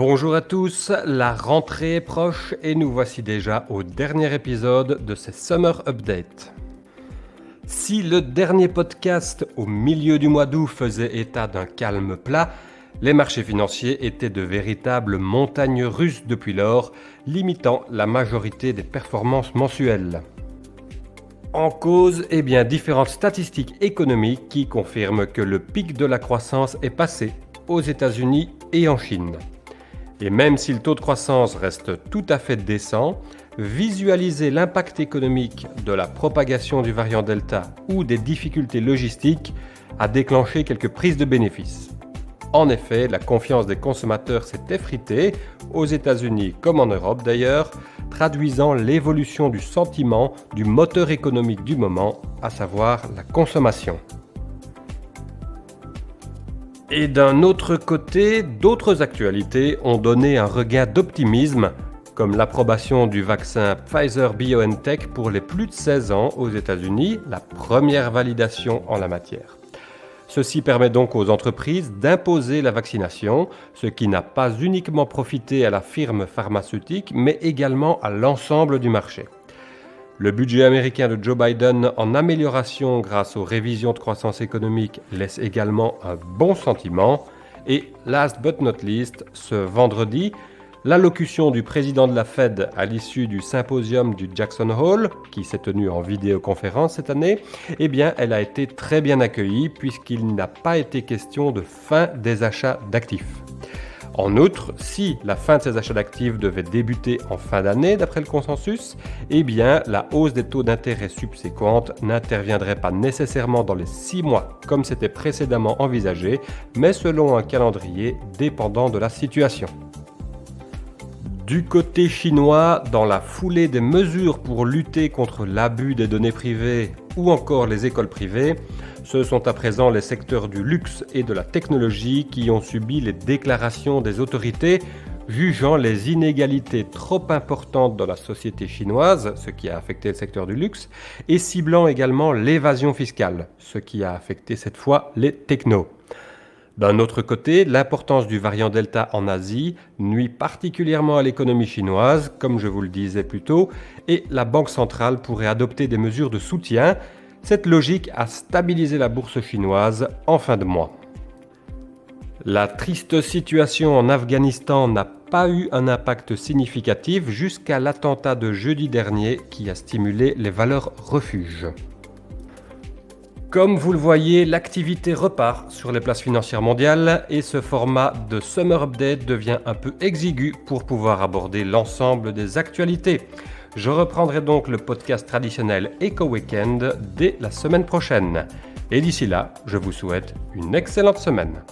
Bonjour à tous, la rentrée est proche et nous voici déjà au dernier épisode de ces Summer Updates. Si le dernier podcast au milieu du mois d'août faisait état d'un calme plat, les marchés financiers étaient de véritables montagnes russes depuis lors, limitant la majorité des performances mensuelles. En cause, différentes statistiques économiques qui confirment que le pic de la croissance est passé aux États-Unis et en Chine. Et même si le taux de croissance reste tout à fait décent, visualiser l'impact économique de la propagation du variant Delta ou des difficultés logistiques a déclenché quelques prises de bénéfices. En effet, la confiance des consommateurs s'est effritée, aux États-Unis comme en Europe d'ailleurs, traduisant l'évolution du sentiment du moteur économique du moment, à savoir la consommation. Et d'un autre côté, d'autres actualités ont donné un regain d'optimisme, comme l'approbation du vaccin Pfizer-BioNTech pour les plus de 16 ans aux États-Unis, la première validation en la matière. Ceci permet donc aux entreprises d'imposer la vaccination, ce qui n'a pas uniquement profité à la firme pharmaceutique, mais également à l'ensemble du marché. Le budget américain de Joe Biden en amélioration grâce aux révisions de croissance économique laisse également un bon sentiment. Et last but not least, ce vendredi, l'allocution du président de la Fed à l'issue du symposium du Jackson Hole, qui s'est tenu en vidéoconférence cette année, elle a été très bien accueillie puisqu'il n'a pas été question de fin des achats d'actifs. En outre, si la fin de ces achats d'actifs devait débuter en fin d'année d'après le consensus, la hausse des taux d'intérêt subséquentes n'interviendrait pas nécessairement dans les 6 mois comme c'était précédemment envisagé, mais selon un calendrier dépendant de la situation. Du côté chinois, dans la foulée des mesures pour lutter contre l'abus des données privées ou encore les écoles privées, ce sont à présent les secteurs du luxe et de la technologie qui ont subi les déclarations des autorités jugeant les inégalités trop importantes dans la société chinoise, ce qui a affecté le secteur du luxe, et ciblant également l'évasion fiscale, ce qui a affecté cette fois les technos. D'un autre côté, l'importance du variant Delta en Asie nuit particulièrement à l'économie chinoise, comme je vous le disais plus tôt, et la Banque centrale pourrait adopter des mesures de soutien. Cette logique a stabilisé la bourse chinoise en fin de mois. La triste situation en Afghanistan n'a pas eu un impact significatif jusqu'à l'attentat de jeudi dernier qui a stimulé les valeurs refuges. Comme vous le voyez, l'activité repart sur les places financières mondiales et ce format de Summer Update devient un peu exigu pour pouvoir aborder l'ensemble des actualités. Je reprendrai donc le podcast traditionnel Eco Weekend dès la semaine prochaine. Et d'ici là, je vous souhaite une excellente semaine.